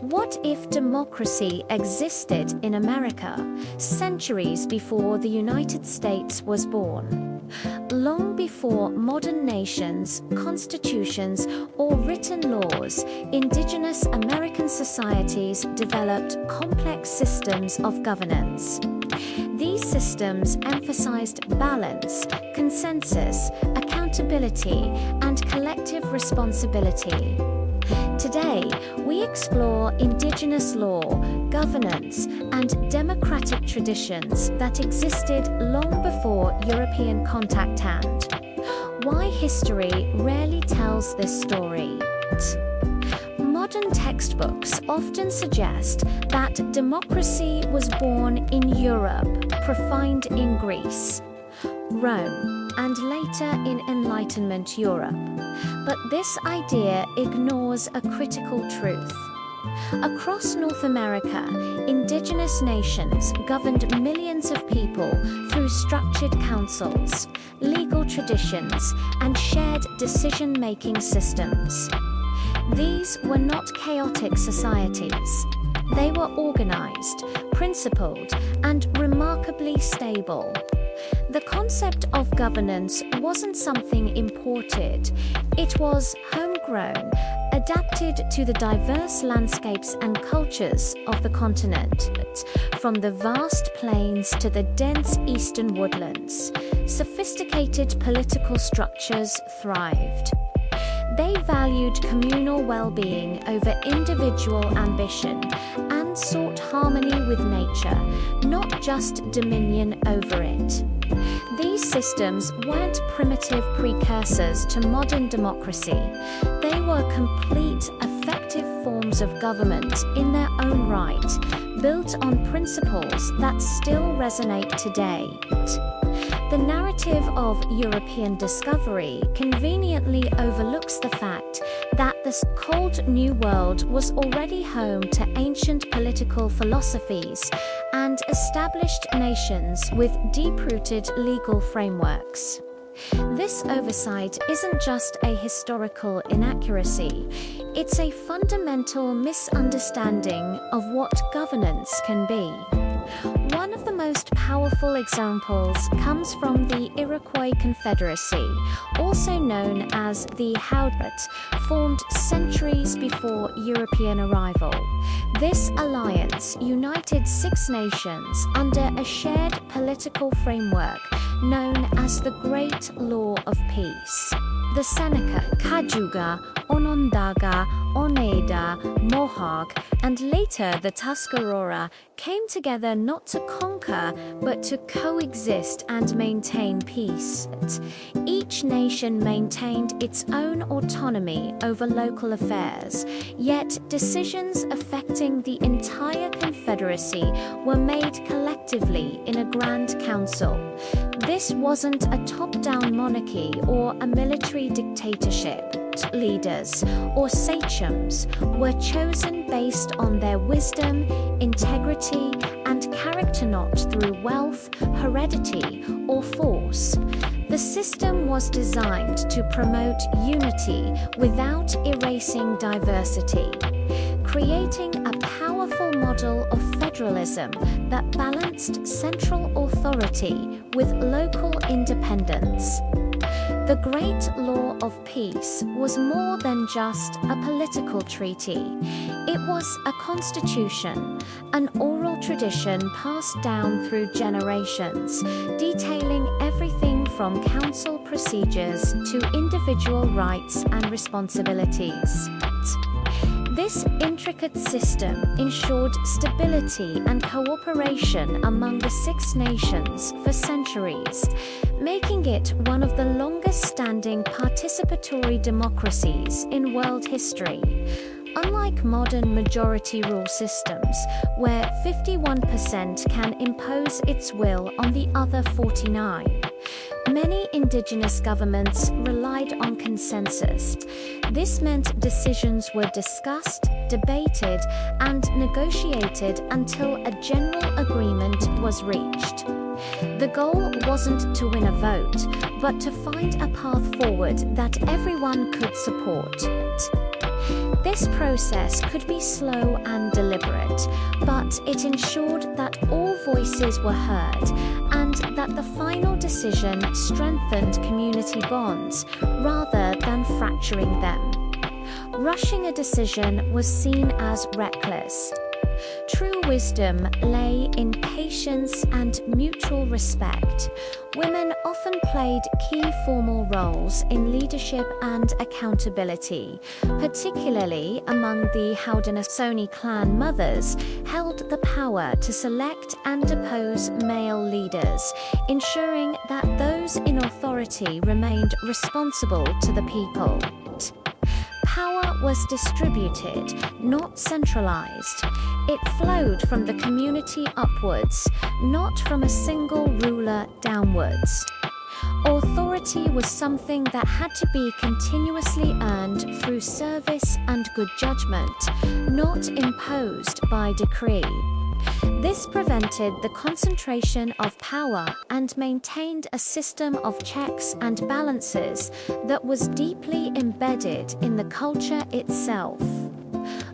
What if democracy existed in America centuries before the United States was born? Long before modern nations, constitutions, or written laws, indigenous American societies developed complex systems of governance. These systems emphasized balance, consensus, accountability, and collective responsibility. Today, we explore indigenous law, governance, and democratic traditions that existed long before European contact and why history rarely tells this story. Modern textbooks often suggest that democracy was born in Europe, refined in Greece, Rome, and later in Enlightenment Europe. But this idea ignores a critical truth. Across North America, indigenous nations governed millions of people through structured councils, legal traditions, and shared decision-making systems. These were not chaotic societies. They were organized, principled, and remarkably stable. The concept of governance wasn't something imported. It was homegrown, adapted to the diverse landscapes and cultures of the continent. From the vast plains to the dense eastern woodlands, sophisticated political structures thrived. They valued communal well-being over individual ambition and sought harmony with nature, not just dominion over it. These systems weren't primitive precursors to modern democracy. They were complete, effective forms of government in their own right, built on principles that still resonate today. The narrative of European discovery conveniently overlooks the fact that the so-called New World was already home to ancient political philosophies and established nations with deep-rooted legal frameworks. This oversight isn't just a historical inaccuracy, it's a fundamental misunderstanding of what governance can be. One of the most powerful examples comes from the Iroquois Confederacy, also known as the Howdrat, formed centuries before European arrival. This alliance united 6 nations under a shared political framework known as the Great Law of Peace. The Seneca, Cayuga, Onondaga, Oneida, Mohawk, and later the Tuscarora came together not to conquer, but to coexist and maintain peace. Each nation maintained its own autonomy over local affairs, yet decisions affecting the entire Confederacy were made collectively in a Grand Council. This wasn't a top-down monarchy or a military dictatorship. Leaders, or sachems, were chosen based on their wisdom, integrity, and character, not through wealth, heredity, or force. The system was designed to promote unity without erasing diversity, creating a powerful model of federalism that balanced central authority with local independence. The Great Law of Peace was more than just a political treaty. It was a constitution, an oral tradition passed down through generations, detailing everything from council procedures to individual rights and responsibilities. This intricate system ensured stability and cooperation among the 6 nations for centuries, making it one of the longest-standing participatory democracies in world history. Unlike modern majority rule systems, where 51% can impose its will on the other 49, many indigenous governments relied on consensus. This meant decisions were discussed, debated, and negotiated until a general agreement was reached. The goal wasn't to win a vote, but to find a path forward that everyone could support. This process could be slow and deliberate, but it ensured that all voices were heard and that the final decision strengthened community bonds rather than fracturing them. Rushing a decision was seen as reckless. True wisdom lay in patience and mutual respect. Women often played key formal roles in leadership and accountability, particularly among the Haudenosaunee clan mothers, held the power to select and depose male leaders, ensuring that those in authority remained responsible to the people. Power was distributed, not centralized. It flowed from the community upwards, not from a single ruler downwards. Authority was something that had to be continuously earned through service and good judgment, not imposed by decree. This prevented the concentration of power and maintained a system of checks and balances that was deeply embedded in the culture itself.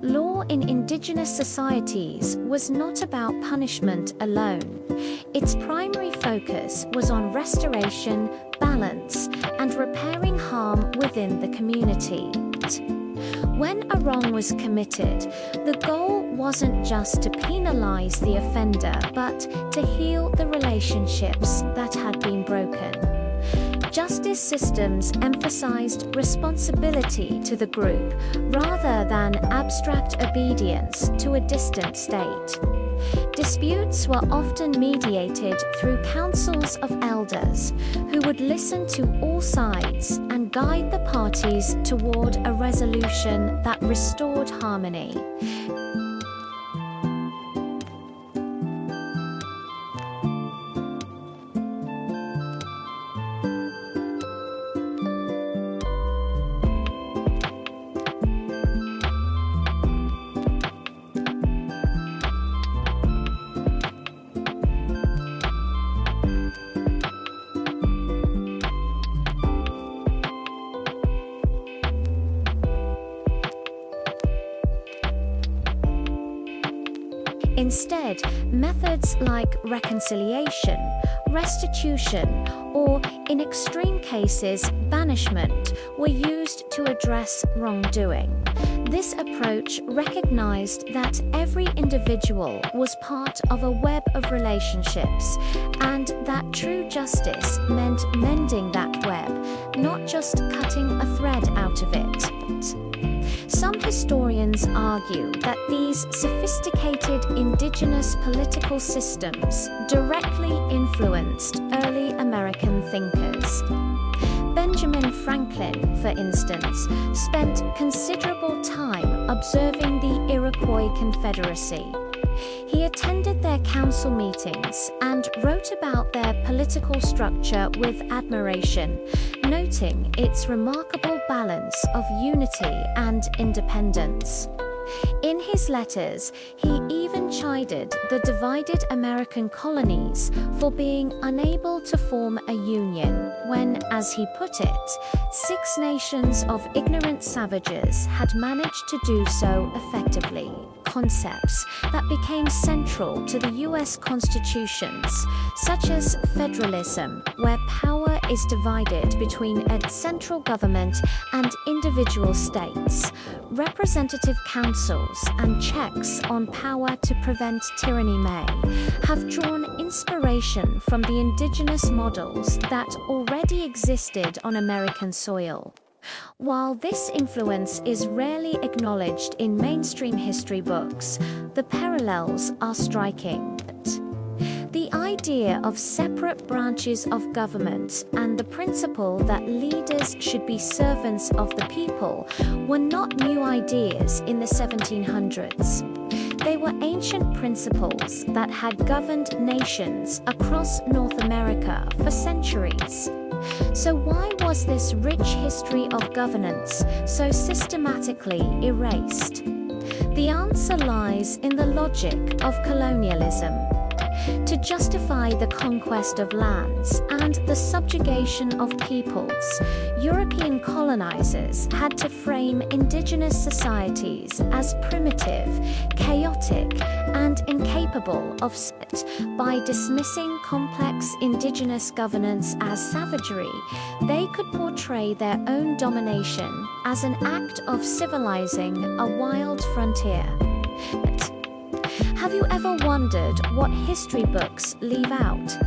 Law in indigenous societies was not about punishment alone. Its primary focus was on restoration, balance, and repairing harm within the community. When a wrong was committed, the goal wasn't just to penalize the offender, but to heal the relationships that had been broken. Justice systems emphasized responsibility to the group rather than abstract obedience to a distant state. Disputes were often mediated through councils of elders who would listen to all sides and guide the parties toward a resolution that restored harmony. Instead, methods like reconciliation, restitution, or, in extreme cases, banishment were used to address wrongdoing. This approach recognized that every individual was part of a web of relationships, and that true justice meant mending that web, not just cutting a thread out of it. Some historians argue that these sophisticated indigenous political systems directly influenced early American thinkers. Benjamin Franklin, for instance, spent considerable time observing the Iroquois Confederacy. He attended their council meetings and wrote about their political structure with admiration, noting its remarkable balance of unity and independence. In his letters, he even chided the divided American colonies for being unable to form a union when, as he put it, 6 nations of ignorant savages had managed to do so effectively. Concepts that became central to the US constitutions, such as federalism, where power is divided between a central government and individual states, representative councils, and checks on power to prevent tyranny may have drawn inspiration from the indigenous models that already existed on American soil. While this influence is rarely acknowledged in mainstream history books, the parallels are striking. The idea of separate branches of government and the principle that leaders should be servants of the people were not new ideas in the 1700s. They were ancient principles that had governed nations across North America for centuries. So why was this rich history of governance so systematically erased? The answer lies in the logic of colonialism. To justify the conquest of lands and the subjugation of peoples, European colonizers had to frame indigenous societies as primitive, chaotic, and incapable of spit. By dismissing complex indigenous governance as savagery, they could portray their own domination as an act of civilizing a wild frontier. Have you ever wondered what history books leave out?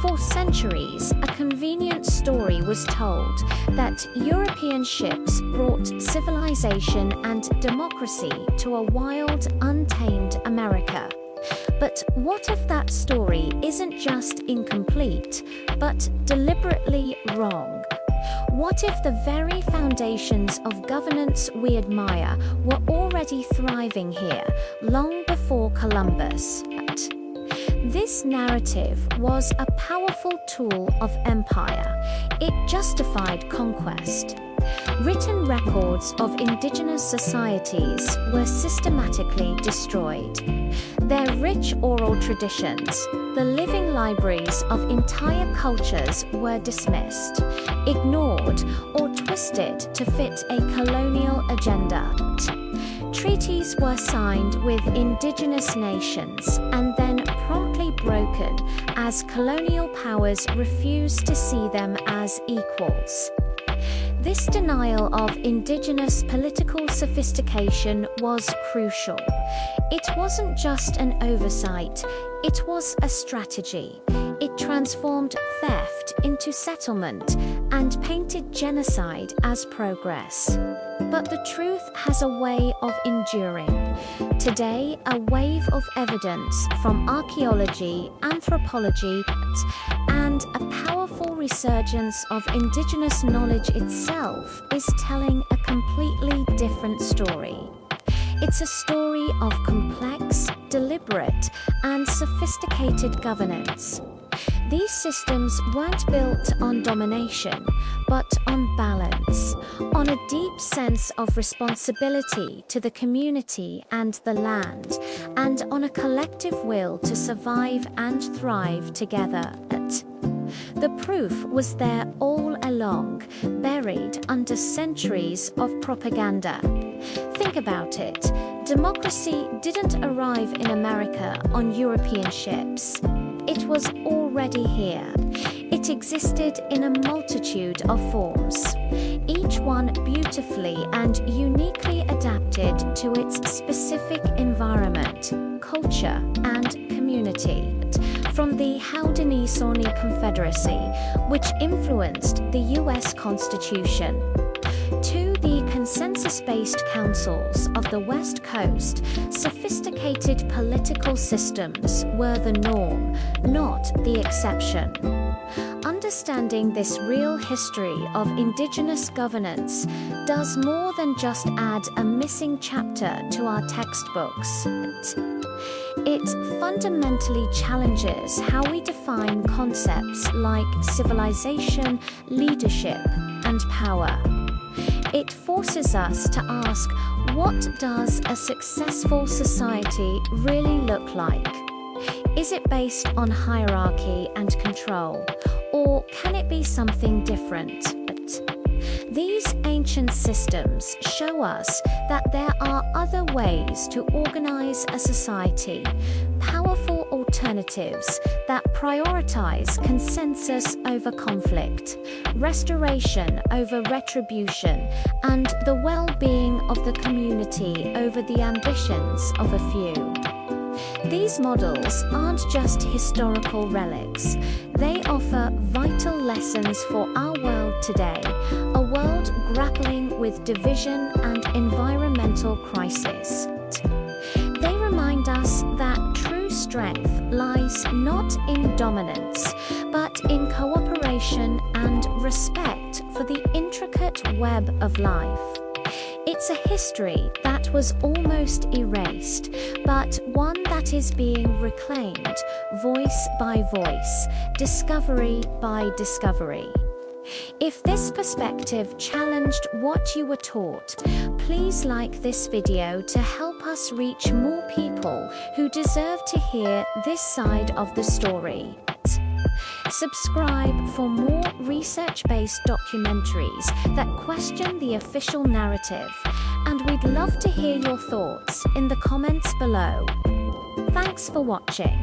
For centuries, a convenient story was told that European ships brought civilization and democracy to a wild, untamed America. But what if that story isn't just incomplete, but deliberately wrong? What if the very foundations of governance we admire were already thriving here, long before Columbus? This narrative was a powerful tool of empire. It justified conquest. Written records of indigenous societies were systematically destroyed. Their rich oral traditions, the living libraries of entire cultures, were dismissed, ignored, or twisted to fit a colonial agenda. Treaties were signed with indigenous nations and then promptly broken as colonial powers refused to see them as equals. This denial of indigenous political sophistication was crucial. It wasn't just an oversight, it was a strategy. It transformed theft into settlement and painted genocide as progress. But the truth has a way of enduring. Today, a wave of evidence from archaeology, anthropology, and a powerful resurgence of indigenous knowledge itself is telling a completely different story. It's a story of complex, deliberate, and sophisticated governance. These systems weren't built on domination, but on balance, on a deep sense of responsibility to the community and the land, and on a collective will to survive and thrive together. The proof was there all along, buried under centuries of propaganda. Think about it. Democracy didn't arrive in America on European ships. It was already here. It existed in a multitude of forms, each one beautifully and uniquely adapted to its specific environment, culture, and community. From the Haudenosaunee Confederacy, which influenced the US Constitution, to the consensus-based councils of the West Coast, sophisticated political systems were the norm, not the exception. Understanding this real history of indigenous governance does more than just add a missing chapter to our textbooks. It fundamentally challenges how we define concepts like civilization, leadership, and power. It forces us to ask, what does a successful society really look like? Is it based on hierarchy and control, or can it be something different? These ancient systems show us that there are other ways to organize a society, powerful alternatives that prioritize consensus over conflict, restoration over retribution, and the well-being of the community over the ambitions of a few. These models aren't just historical relics. They offer vital lessons for our world today, a world grappling with division and environmental crisis. They remind us that true strength lies not in dominance, but in cooperation and respect for the intricate web of life. It's a history that was almost erased, but one that is being reclaimed, voice by voice, discovery by discovery. If this perspective challenged what you were taught, please like this video to help us reach more people who deserve to hear this side of the story. Subscribe for more research-based documentaries that question the official narrative, and we'd love to hear your thoughts in the comments below. Thanks for watching.